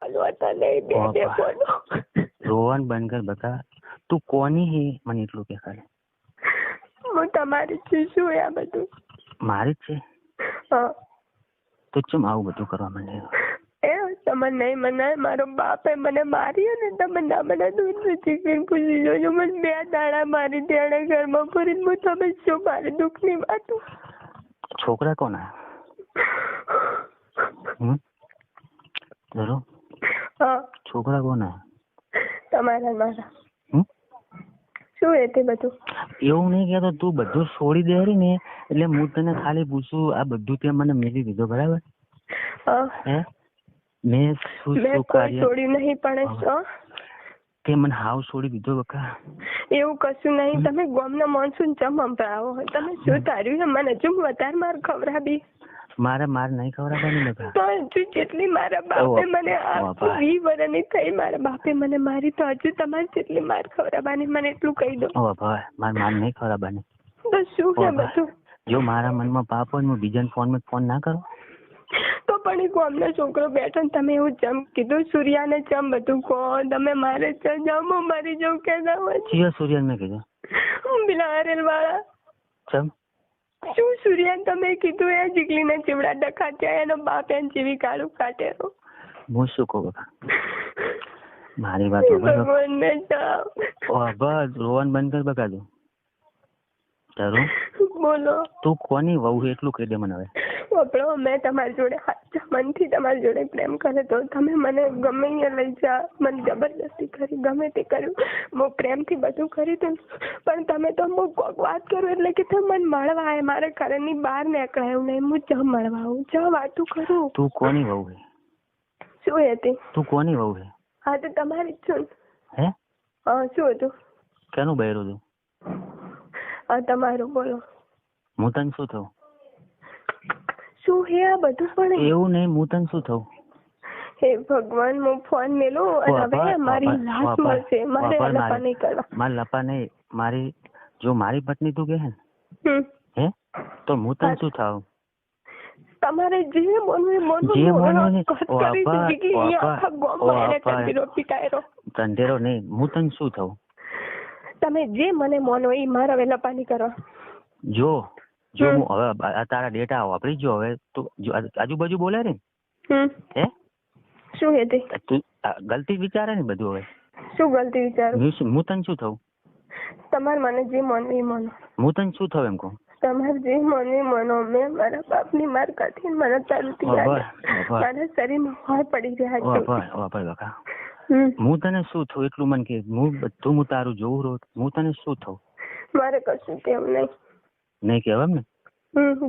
બોલવા નહીં બે બે બોલો. રોવાનું બંધ કર બકા. તું કોની હે મને એટલું કે ખાલી. હું તમારી છું. શું આ બધું મારી જ છે? હા. તો ચમ આવું બધું કરવા માંડે? એ તમે નહીં મનાય. મારો બાપે મને મારી ને તમે ના મને દૂધ નથી પૂછી જોજો. મને 2 દાડા મારી તેણે ઘરમાં ફરીને હું તમે શું મારી દુઃખની વાતો. છોકરા કોણ આ? હા. છોકરા કોણ આ? તમારા મારા. શું એ તે બધું? એવું નહીં કહેતો. તું બધું છોડી દે રી ને એટલે હું તને ખાલી પૂછું. આ બધું તે મને મેલી દીધો બરાબર? હે મેં શું કાર્ય છોડ્યું નહીં પણ તે મને હાવ છોડી દીધો બકા. એવું કશું નહીં. તમે ગામના મોનસૂન ચમ સંભળાવો. તમે શું તાર્યું મને હજુ વધારે માર ખવડાવી. મારે નહીં ખવડાવવાની બકા. તો હજુ જેટલી મારા બાપે મને 20 વર્ષની થઈ મારા બાપે મને મારી તો હજુ તમારે જેટલી માર ખવડાવવાની મને એટલું કહી દો. ભાઈ માર નહીં ખવડાવવાની. તો શું છે બધું? જો મારા મનમાં પાપ હોય હું બીજાને ફોન ના કરું. તો પણ એ ગામનો છોકરો બેઠો ને તમે એવું જમ કીધું સૂર્યાને ચમ બધું કહો. તમે મારે જાઉં મારી જવું કે ના હોય. જીઓ સૂર્યાને મેં કીધું. પેલા આરેલ વાળા. ચમ શું સૂર્યાને તમે કીધું એ જીગલીને ચીવડા ડખાત્યા એનો બાપ એને જેવી કાળું કાઢેલો. હું શું કહું બકા? મારી વાત ભગવાન ને જાઓ. બસ રોવાનું બંધ કર બકા. તું તારું બોલો. તું કોની વહુ એટલું કહી દે મને હવે. આપણો મેં તમારી જોડે સાચા મનથી તમારી જોડે પ્રેમ કરે તો તમે મને ગમે અહીંયા લઈ જા. મને જબરદસ્તી કરી ગમે તે કર્યું. હું પ્રેમથી બધું કર્યું હતું પણ તમે તો હું કોક વાત કરું એટલે કે તમે મને મળવા આવે. મારે ઘરની બહાર નીકળાયું નહીં. હું જ મળવા આવું જ વાતું કરું. તું કોની વહુ હે? શું હતી? તું કોની વહુ હે? હા તો તમારી જ છું. હે? હા. શું હતું? કેનું બૈરું તું? હા તમારું. બોલો. હું તને શું થયું? શું હે આ બધું? પણ એવું નહીં. હું તને શું થયું? હે ભગવાન. હું ફોન મેલું અને હવે મારી લાશ મળશે. મારે લપા નહીં કરવા. મારે લપા નહીં. મારી જો મારી પત્ની તું કહે ને હે તો હું તને શું થાવ? તમારે જે બોલવું ધંધેરો નહીં. હું તને શું થયું? તમે જે મને મોનો એ મારા હવે લપા નહીં કરવા. જો હું હવે તારા ડેટા વાપરી જો હવે તું આજુબાજુ બોલે ને હે શું હે તે? તું ગલતી વિચારે ને બધું. હવે શું ગલતી વિચારું? હું તને શું થયું? તમારે મને જે મોનો એ મોનો. હું તને શું થયું એમ કહું? તમારે જે મોનો એ મોનો. મેં મારા બાપની માર કાઢી મને તરતી મારા શરીરમાં હોય પડી રહ્યા છે. હું તને શું થયું એટલું મને કે હું બધું હું તારું જોઉં રોજ. હું તને શું થયું? મારે કશું કેવું નહીં. નહીં કેવાય ને?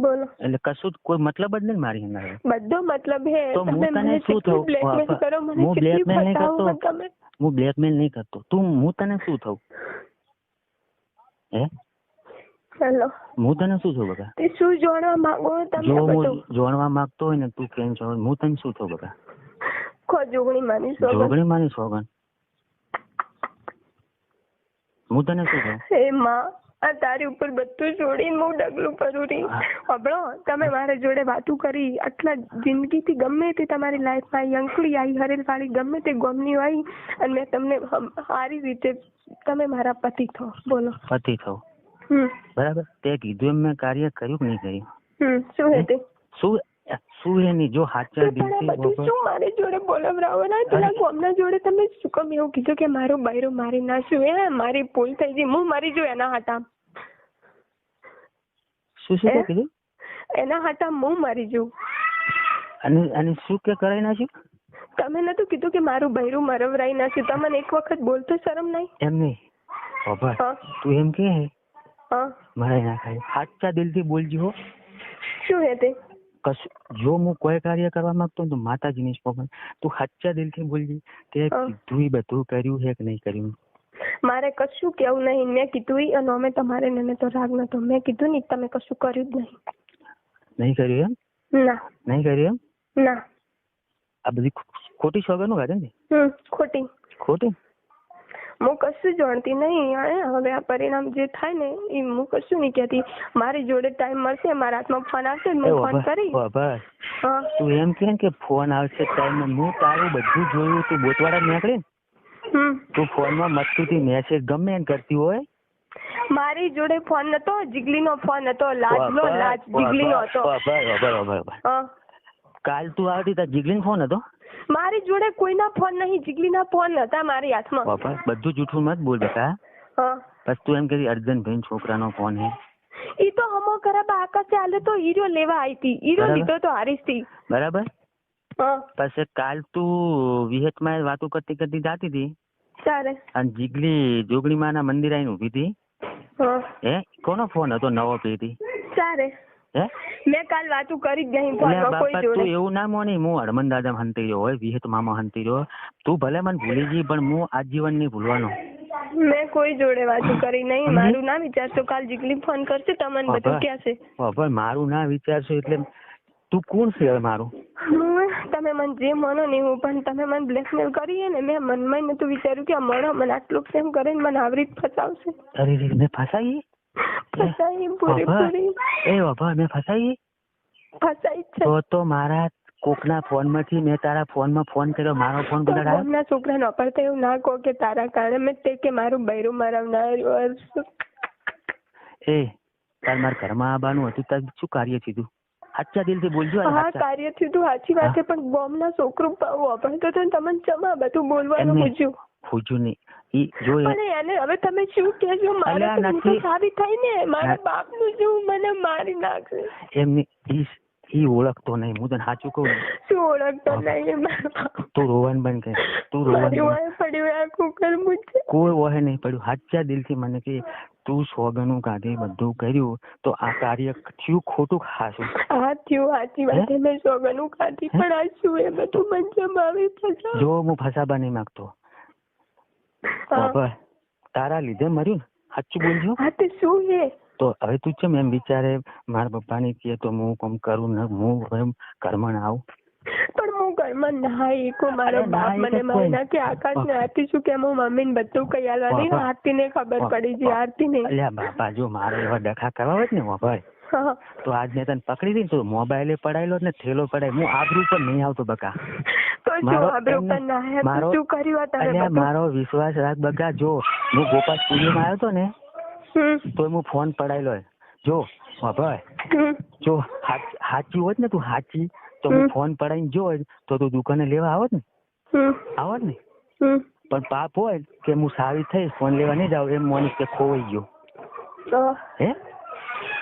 બોલો. એટલે કશું કોઈ મતલબ જ નહીં મારી અંદર. બધો મતલબ હે. તો હું તને શું થયું? હું બ્લેકમેલ નહીં કરતો. હું બ્લેકમેલ નહીં કરતો. હું તને શું થયું? હે હેલો. હું તને શું થયું બકા? તે શું જાણવા માંગો તમે? જો હું જાણવા માંગતો હોય ને તું કેમ છો? હું તને શું થયું બકા? જોગણી માની સોગન. જોગણી માની સોગન. હું તને શું થયું? હે માં આ તારી ઉપર બધું છોડીને હું ડગલું કરું રહી. હબળો તમે મારા જોડે વાતું કરી આટલા જિંદગીથી ગમે તે તમારી લાઈફમાં યંકડી આવી હરેલ વાળી ગમે તે ગમની આવી અને મેં તમને સારી રીતે તમે મારા પતિ થો. બોલો. પતિ થો બરાબર. તે કીધું એમ મેં કાર્ય કર્યું કે નહીં કર્યું? શું હે તે? શું હે નહીં? જો હાચા દિલથી શું મારી જોડે બોલાવરાવો ના પેલા ગામના જોડે તમે શું કામ એવું કીધું કે મારું બૈરું મારી નાખ્યું? એ મારી ભૂલ થઈ ગઈ. હું મરી જો એના હાટા. શું કીધું? એના હાટા હું મરી જઉં. અને શું કે કરાઈ નાખ્યું? તમે નતું કીધું કે મારું બૈરું મરવરાઈ નાખ્યું? તમને એક વખત બોલતો શરમ નહીં? એમ નહીં. તું એમ કે મારે નાખાય. સાચા દિલથી બોલજી હો. શું હે તે? કશું જો હું કોઈ કાર્ય કરવા માંગતો તો માતાજીની સ્પોકન તું સાચા દિલથી બોલજી કે તું બધું કર્યું છે કે નહીં કર્યું? મારે કશું કેવું નહીં. મેં કીધું અને અમે તમારે મને તો રાગ નતો. મેં કીધું ને તમે કશું કર્યું જ નહીં. નહીં કર્યું એમ? ના. નહીં કર્યું એમ? ના. આ બધી ખોટી સોગંદો કાઢે ને? ખોટી. ખોટી? હું કશું જાણતી નહીં. હવે આ પરિણામ જે થાય ને એ હું કશું નહીં કહેતી. મારી જોડે ટાઈમ મળશે, મારા હાથમાં ફોન આવશે, હું ફોન કરી. તું એમ કે ફોન આવશે ટાઈમ, હું તારું બધું જોયું. તું બોતવાડા નીકળી ને, તું ફોનમાં મસ્તીથી મેસેજ ગમે એમ કરતી હોય. મારી જોડે ફોન નતો, જીગલીનો ફોન હતો. લાજનો લાજ જીગલીનો હતો. કાલ તું આવતી તાર જીગલીનો ફોન હતો? મારી જોડે કોઈના ફોન નહીં, જીગલીના ફોન હતા મારી હાથમાં. બધું જૂઠું મત બોલ બેટા. બસ તું એમ કરી અર્જનભાઈ છોકરાનો ફોન હે. ઈ તો હમો ખરાબ આકાશ ચાલે તો હીરો લેવા આવી હતી. હીરો લીધો તો હારીસ થી. બરાબર. પછી કાલ તું વિહતમાં વાતો કરતી કરતી જાતી હતી. ચાલે. અને જીગલી જોગણીમાના મંદિર આવીને ઉભી હતી. હે કોનો ફોન હતો? નવો પેટી. ચાલે. મેં કાલ વાતું કરી જ નહીં ફોનમાં કોઈ જોડે. તું એવું ના મોની, હું હરમન દાદા હંતી રહ્યો હોય, વિહત મામા હંતી રહ્યો. તું ભલે મને ભૂલી ગઈ પણ હું આજીવન નહીં ભૂલવાનો. મેં કોઈ જોડે વાતું કરી નહીં. મારું ના વિચારશો, કાલ જીગલી ફોન કરશે તમને બધું કહેશે. મારું ના વિચારશો એટલે તું કોણ છે હવે મારું? તમે મને જે માનો નહીં હું, પણ તમે મને બ્લેકમેલ કરી ને, મેં મનમાં નતું વિચાર્યું કે આ માણસ મને આટલું પ્રેમ કરે મને આવરી ફસાવશે. અરે મેં ફસાઈ? ફસાઈ પૂરેપૂરી. મેં ફસાઈ છે. તો મારા કોકના ફોન માંથી મેં તારા ફોનમાં ફોન કર્યો, મારો ફોન બગાડાયો. ગામના છોકરાને અપરતા એવું ના કહો કે તારા કારણે મેં તે કે મારું બૈરું મરાવનાર. તાર મારા ઘરમાં આવવાનું હતું, તાર શું કાર્ય થયું? સાચા દિલથી બોલજો. હા કાર્ય થયું, સાચી વાત છે, પણ ગામના છોકરું અપરતો તો તમને ચમા બધું બોલવાનું પૂછ્યું નહીં. હવે તમે શું કહેજો? મારા તો સારી થઈ ને, મારા બાપ નું શું મને મારી નાખશે. એમની ઈ ઓળખતો નહીં. હું તને સાચું કહું. શું ઓળખતો નહીં? તું રોવાનું બંધ કર. તું રોવાનું પડ્યું. કોઈ ઓહે નહીં પડ્યું. સાચા દિલથી મને કે તું સોગનું કાઢી બધું કર્યું તો આ કાર્ય થયું ખોટું ખાશું. હા થયું, સાચી વાત. મેં સોગનું કાઢી પણ આ શું એ બધું મંજમ આવે. જો હું ફસાવા નહીં માંગતો. તારા લીધે મર્યું ને, સાચું બોલજો. હા તે શું હે? તો હવે તું છે એમ વિચારે મારા પપ્પાની કહે તો હું કમ કરું ને, હું હવે ઘરમાં આવું. પણ હું ઘરમાં ના એકું. મારો બાપ મને મારી નાખે. આકાશ ને આરતી શું કે હું મમ્મી ને બધું કઈ આલવાની. આરતી ને ખબર પડી છે. આરતી ને અલ્યા બાપા, જો મારે એવા ડખા કરવા હોય ને ભાઈ તો આજ મેં તને પકડી દઈ તો મોબાઈલે પડાયેલો ને થેલો પડાય. હું આબરૂ પર નહીં આવતો બકા. મારો વિશ્વાસ રાખ બકા. જો હું ગોપાલ સ્ટુડિયોમાં આવ્યો હતો ને તો હું ફોન પડાયેલો. જો ભાઈ, જો સાચી હોત ને, તું સાચી તો હું ફોન પડાઈને જો તો તું દુકાને લેવા આવત ને. આવત ને. પણ પાપ હોય કે હું સારી થઈ ફોન લેવા નહીં જાવ એમ મોનીશ કે ખોવાઈ ગયો.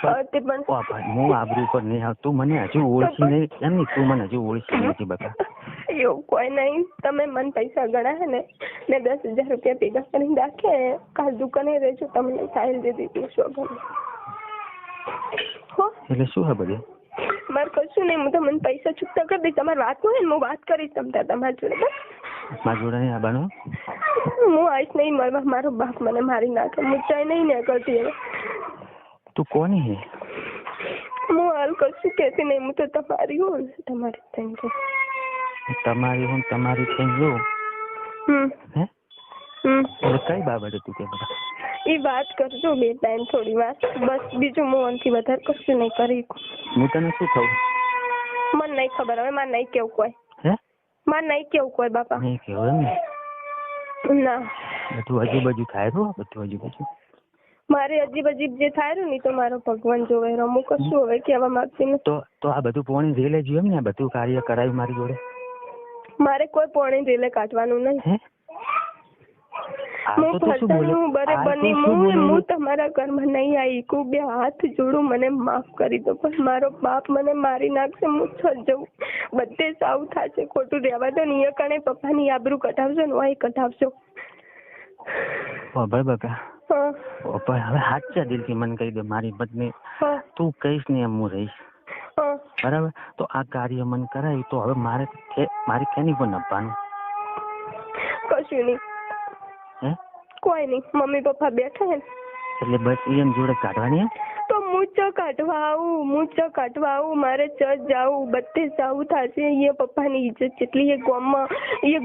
હું આબરૂ પર નહીં આવ. તું મને હજુ ઓળખી નહીં. એમ નહીં, તું મને હજુ ઓળખી નથી બકા. એવું કોઈ નહીં. તમે મને પૈસા ગણાય ને, મેં 10,000 રૂપિયા ભેગા કરીને રાખે. કાલ દુકાને રહેજો, તમને સાહેલ દે દીધું શોભન. એટલે શું હે બધે? મારે કશું નહીં. હું તમને પૈસા ચૂકતા કરી દઈશ. તમારે વાત હોય ને હું વાત કરીશ તમારી જોડે. મારા જોડે નહીં આવવાનું. હું આવીશ નહીં મળવા. મારો બાપ મને મારી નાખે. હું ચાઈ નહીં ને કરતી. હવે તું કોની હે? હું હાલ કશું કહેતી નહીં. હું તો તમારી હું તમારી થઈ ગઈ. તમારી હું તમારી થઈ ગયું. હે કઈ બાબતે તું કે બધા એ વાત કરજો બે ટાઈમ થોડી વાર બસ. બીજું હું આનથી વધારે કશું નહીં કરી. હું તને શું થયું મને નહીં ખબર. હવે મારે નહીં કેવું કોઈ. મારે નહીં કેવું કોઈ બાપા. નહીં કેવું એમ ના. બધું અજીબ થાય તો બધું અજીબ. મારે અજીબ જે થાય રહ્યું ને તો મારો ભગવાન જોવે. હું કશું હવે કહેવા માંગતી નથી. તો આ બધું પોણી રેલે જોયું એમ ને, બધું કાર્ય કરાયું મારી જોડે. મારે કોઈ પોણી રેલે કાઢવાનું નહીં. હું ફસાયું બરાબર નહીં. હું તમારા ઘરમાં નહીં આવી. હું બે હાથ જોડું, મને માફ કરી દો. પણ મારો બાપ મને મારી નાખશે. હું છ જવું. બધે સાવ થશે. ખોટું રહેવા દો ને. એ કણે પપ્પાની આબરૂ કઢાવશો ને વાય કઢાવશો. ભાઈ બકા હવે સાચા દિલથી મને કહી દે મારી પત્ની, તું કહીશ ને એમ હું રહીશ. બરાબર? તો આ કાર્ય મને કરાયું તો હવે મારે કેની પણ નપવાનું? કશું નહીં. કોઈ નહીં. મમ્મી પપ્પા બેઠા હે એટલે બસ એમ જોડે કાઢવાની. તો હું ચો કાઢવા આવું મારે ચર્ચ જાવું બધે જાવું થશે. એ પપ્પાની ઇજ્જત જેટલી એ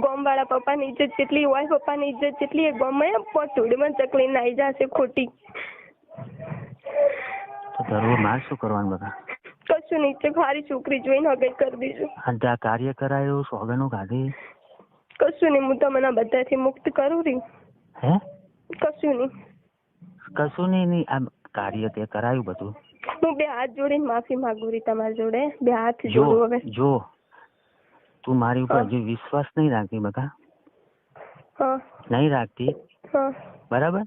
ગોમ વાળા પપ્પાની ઇજ્જત જેટલી હોય પપ્પાની ઇજ્જત જેટલી એ ગોમમાં પોતોડીમાં ચકલી નાઈ જશે ખોટી. તો ધરવો માર શું કરવાનું બધા? કશું નીચે ખારી છોકરી જોઈને હગાઈ કરી દીધું. અને ત્યાં કાર્ય કરાયું સોગનો કાઢી કશું નહીં. હું તમને બધાથી મુક્ત કરું રહી. હે કશું નહીં. આ કાર્ય તે કરાયું બધું. હું બે હાથ જોડીને માફી માંગુ રહી તમારી જોડે. બે હાથ જોડું હવે. જો તું મારી ઉપર હજુ વિશ્વાસ નહીં રાખતી બકા. નહીં રાખતી બરાબર?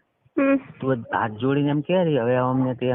તું હાથ જોડીને એમ કે હવે અમને તે